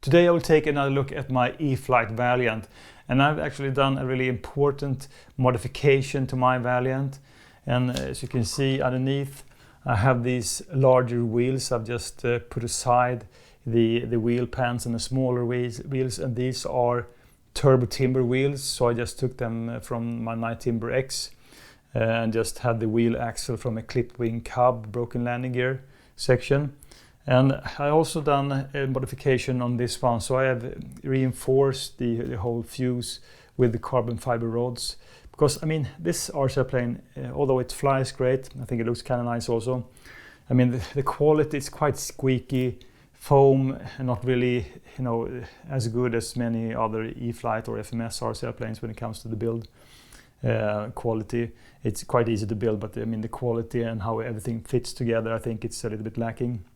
Today I will take another look at my E-Flite Valiant, and I've actually done a really important modification to my Valiant. And as you can see underneath, I have these larger wheels. I've just put aside the wheel pans and the smaller wheels, and these are turbo timber wheels, so I just took them from my Night Timber X and just had the wheel axle from a Clipped Wing Cub broken landing gear section. And I also done a modification on this one, so I have reinforced the whole fuse with the carbon fiber rods, because I mean this RC airplane, although it flies great, I think it looks kind of nice also. I mean the quality is quite squeaky foam, and not really, you know, as good as many other E-Flite or FMS RC airplanes when it comes to the build quality. It's quite easy to build, but I mean the quality and how everything fits together, I think it's a little bit lacking.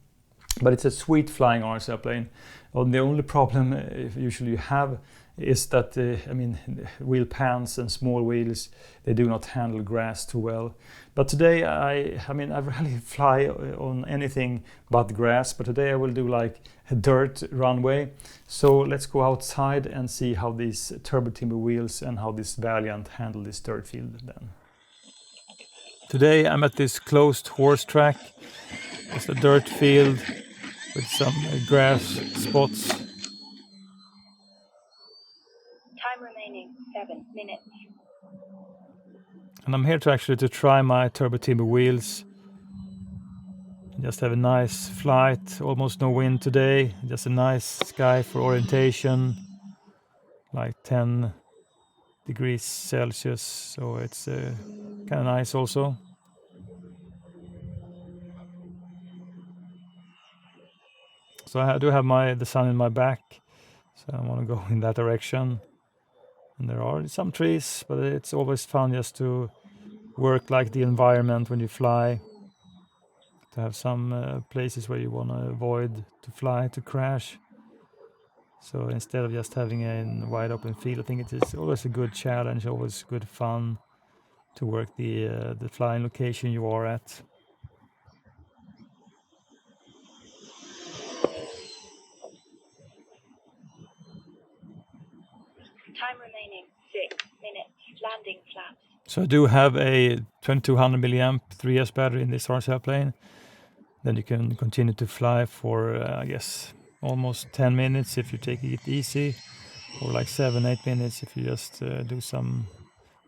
But it's a sweet flying RC airplane. Well, the only problem usually you have is that I mean wheel pans and small wheels, they do not handle grass too well. But today I mean I rarely fly on anything but grass, but today I will do like a dirt runway. So let's go outside and see how these turbo timber wheels and how this Valiant handle this dirt field then. Today I'm at this closed horse track. It's a dirt field with some grass spots. Time remaining 7 minutes. And I'm here to try my turbo timber wheels. Just have a nice flight, almost no wind today, just a nice sky for orientation, like 10 degrees Celsius, so it's kind of nice also. So I do have the sun in my back, so I want to go in that direction. And there are some trees, but it's always fun just to work like the environment when you fly. To have some places where you want to avoid to fly, to crash. So instead of just having a wide open field, I think it is always a good challenge, always good fun to work the flying location you are at. Time remaining 6 minutes. Landing flaps. So I do have a 2200 milliamp 3S battery in this RC airplane. Then you can continue to fly for I guess almost 10 minutes if you take it easy, or like 7-8 minutes if you just do some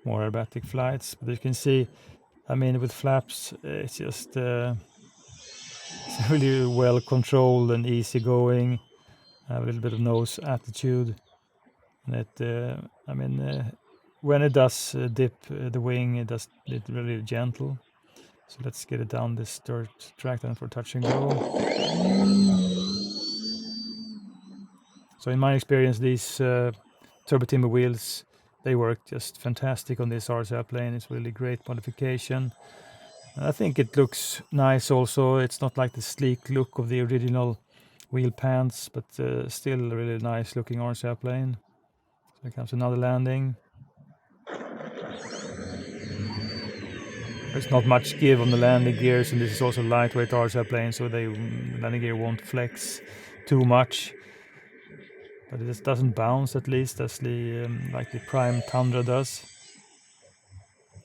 more aerobatic flights. But you can see, I mean with flaps it's just it's really well controlled and easy going. I have a little bit of nose attitude, and it I mean when it does dip the wing, it does it really gentle. So let's get it down this dirt track then for touch and go. So in my experience, these turbo timber wheels, they work just fantastic on this RC airplane. It's really great modification. And I think it looks nice also. It's not like the sleek look of the original wheel pants, but still a really nice looking RC airplane. So here comes another landing. There's not much give on the landing gears, and this is also lightweight RC airplane, so the landing gear won't flex too much. But it just doesn't bounce, at least as the like the Prime Tundra does.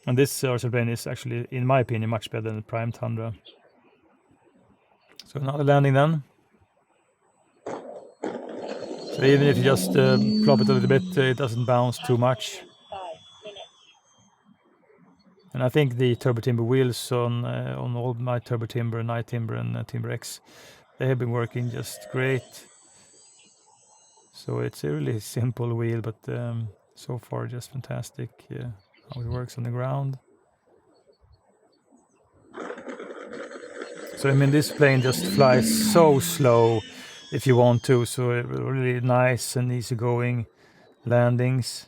And this RC airplane is actually, in my opinion, much better than the Prime Tundra. So another landing then. So even if you just plop it a little bit, it doesn't bounce too much. And I think the turbo timber wheels on all my turbo timber, Night Timber and Timber X, they have been working just great. So it's a really simple wheel, but so far just fantastic how it works on the ground. So I mean this plane just flies so slow if you want to, so really nice and easy going landings.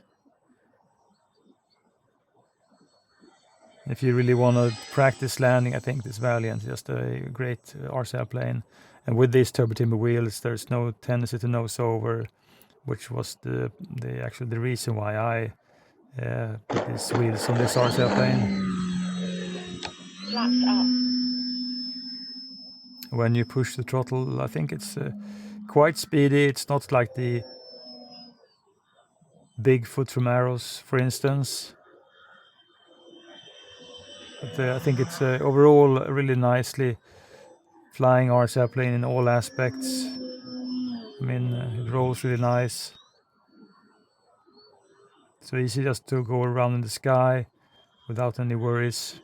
If you really want to practice landing, I think this Valiant is just a great RC airplane. And with these turbo timber wheels, there's no tendency to nose over, which was the reason why I put these wheels on this RC airplane. Flaps up. when you push the throttle. I think it's quite speedy. It's not like the Bigfoot from Arrows, for instance. But I think it's overall really nicely flying RC airplane in all aspects. I mean, it rolls really nice. So easy just to go around in the sky without any worries.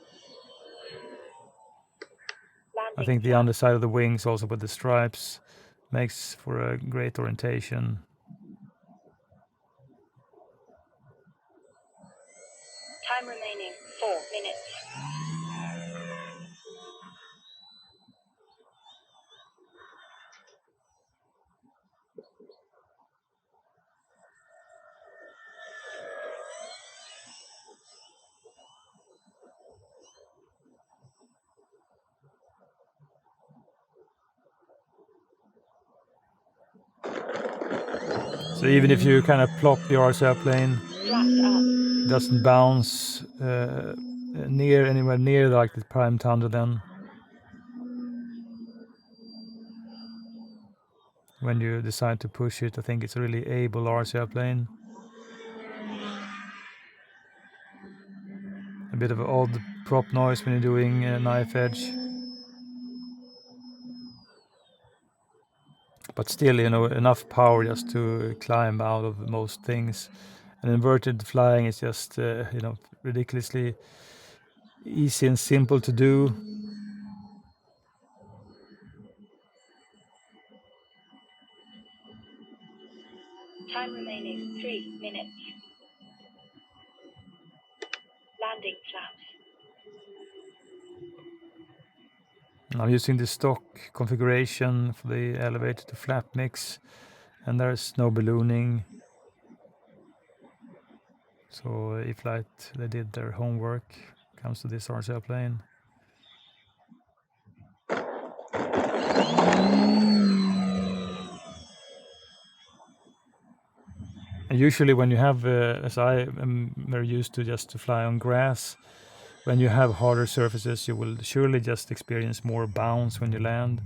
I think the underside of the wings, also with the stripes, makes for a great orientation. Time remaining 4 minutes. So even if you kind of plop the RC airplane, Flaps up. it doesn't bounce anywhere near like the Prime Thunder then. When you decide to push it, I think it's a really able RC airplane. A bit of an odd prop noise when you're doing a knife edge. But still, you know, enough power just to climb out of most things. And inverted flying is just, you know, ridiculously easy and simple to do. Time remaining 3 minutes. Landing flaps. I'm using the stock configuration for the elevator to flap mix, and there's no ballooning. So E-Flite, they did their homework when it comes to this RC airplane. And usually when you have, as I am very used to just to fly on grass, when you have harder surfaces, you will surely just experience more bounce when you land.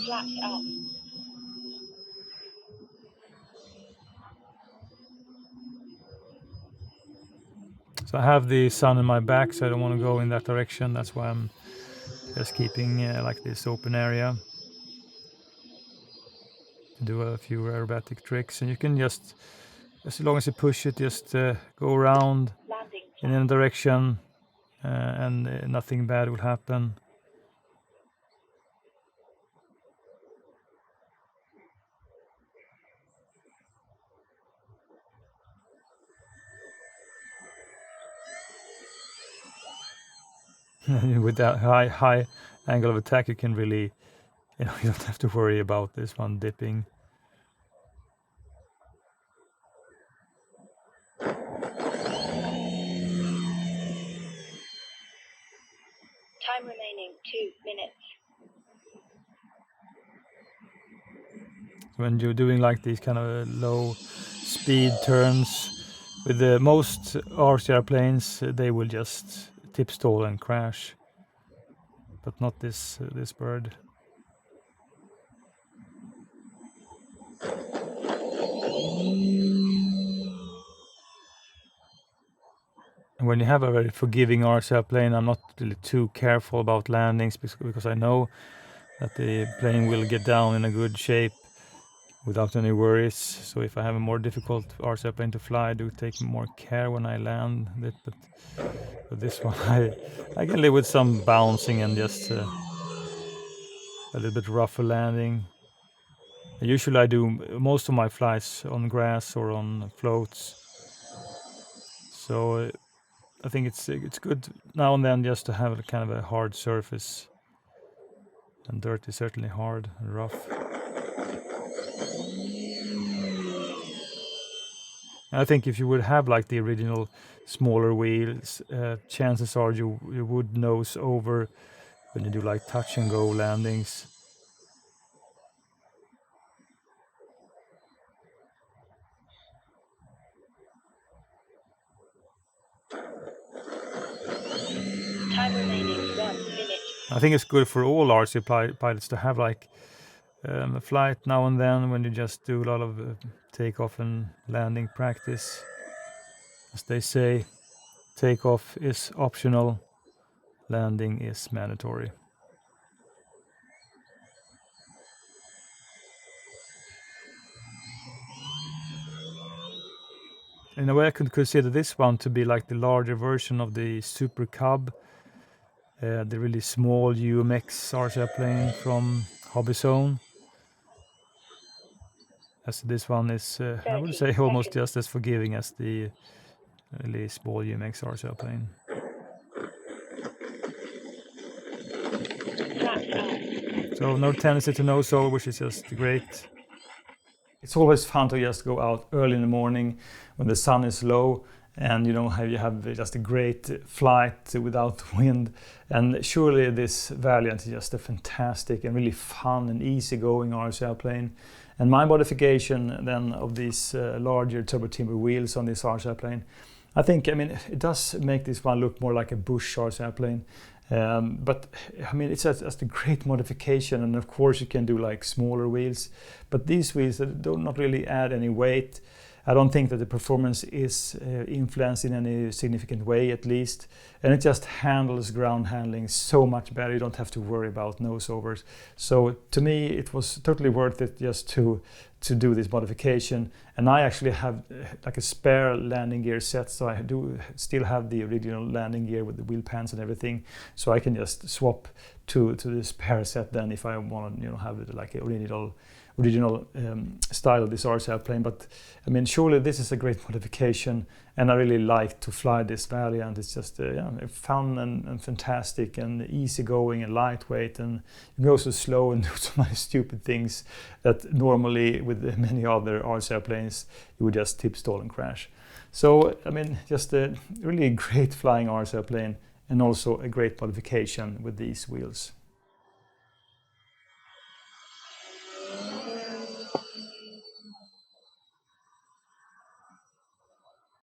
Flaps up. So I have the sun in my back, so I don't want to go in that direction. That's why I'm just keeping like this open area to do a few aerobatic tricks. And you can just, as long as you push it, just go around Landing in any direction and nothing bad will happen. With that high angle of attack, you can really, you know, you don't have to worry about this one dipping. Time remaining 2 minutes. When you're doing like these kind of low speed turns with the most RC airplanes, they will just tip stall and crash, but not this bird. When you have a very forgiving RC airplane, I'm not really too careful about landings because I know that the plane will get down in a good shape without any worries. So if I have a more difficult RC airplane to fly, I do take more care when I land it. But with this one, I can live with some bouncing and just a little bit rougher landing. Usually I do most of my flights on grass or on floats. So I think it's good now and then just to have a kind of a hard surface. And dirt is certainly hard and rough. And I think if you would have like the original smaller wheels, chances are you would nose over when you do like touch and go landings. Time remaining 1 minute. I think it's good for all RC pilots to have like a flight now and then when you just do a lot of takeoff and landing practice. As they say, takeoff is optional, landing is mandatory. In a way, I could consider this one to be like the larger version of the Super Cub, the really small UMX RC airplane from Hobby Zone. As this one is, I would say, almost just as forgiving as the really small UMX RC airplane. Flaps out. So no tendency to nose over, which is just great. It's always fun to just go out early in the morning when the sun is low and you know you have just a great flight without wind. And surely this Valiant is just a fantastic and really fun and easygoing RC airplane. And my modification then of these larger turbo timber wheels on this RC airplane, I think, I mean, it does make this one look more like a bush RC airplane. But I mean, it's just a great modification, and of course you can do like smaller wheels, but these wheels that do not really add any weight. I don't think that the performance is influenced in any significant way, at least, and it just handles ground handling so much better. You don't have to worry about nose overs. So to me it was totally worth it just to do this modification. And I actually have like a spare landing gear set, so I do still have the original landing gear with the wheel pans and everything, so I can just swap to the spare set then if I want to, you know, have it like a original style of this RC airplane. But I mean, surely this is a great modification, and I really like to fly this Valiant. It's just fun and fantastic and easygoing and lightweight, and you go so slow and do so many stupid things that normally with many other RC airplanes you would just tip, stall and crash. So I mean, just a really great flying RC airplane, and also a great modification with these wheels.